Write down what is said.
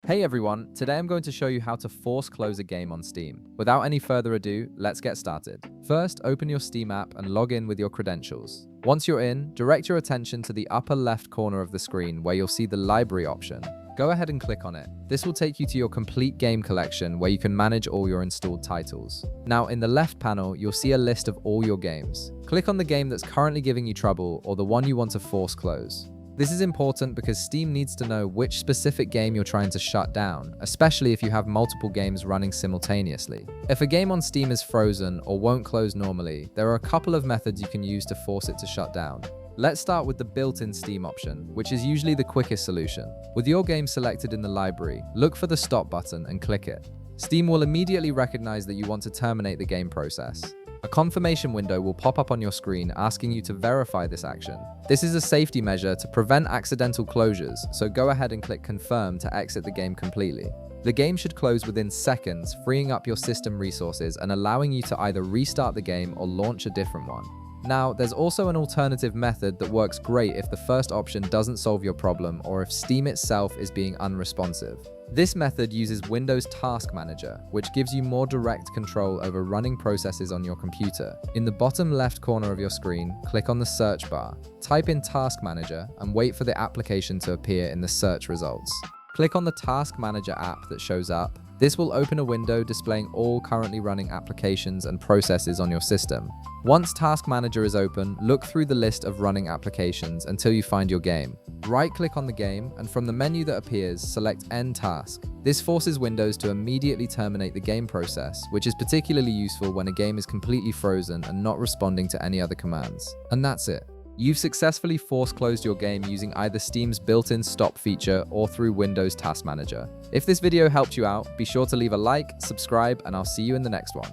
Hey everyone, today I'm going to show you how to force close a game on Steam. Without any further ado, let's get started. First, open your Steam app and log in with your credentials. Once you're in, direct your attention to the upper left corner of the screen where you'll see the library option. Go ahead and click on it. This will take you to your complete game collection where you can manage all your installed titles. Now, in the left panel, you'll see a list of all your games. Click on the game that's currently giving you trouble or the one you want to force close. This is important because Steam needs to know which specific game you're trying to shut down, especially if you have multiple games running simultaneously. If a game on Steam is frozen or won't close normally, there are a couple of methods you can use to force it to shut down. Let's start with the built-in Steam option, which is usually the quickest solution. With your game selected in the library, look for the stop button and click it. Steam will immediately recognize that you want to terminate the game process. A confirmation window will pop up on your screen asking you to verify this action. This is a safety measure to prevent accidental closures, so go ahead and click confirm to exit the game completely. The game should close within seconds, freeing up your system resources and allowing you to either restart the game or launch a different one. Now, there's also an alternative method that works great if the first option doesn't solve your problem or if Steam itself is being unresponsive. This method uses Windows Task Manager, which gives you more direct control over running processes on your computer. In the bottom left corner of your screen, click on the search bar, type in Task Manager, and wait for the application to appear in the search results. Click on the Task Manager app that shows up. This will open a window displaying all currently running applications and processes on your system. Once Task Manager is open, look through the list of running applications until you find your game. Right-click on the game, and from the menu that appears, select End Task. This forces Windows to immediately terminate the game process, which is particularly useful when a game is completely frozen and not responding to any other commands. And that's it. You've successfully force closed your game using either Steam's built-in stop feature or through Windows Task Manager. If this video helped you out, be sure to leave a like, subscribe, and I'll see you in the next one.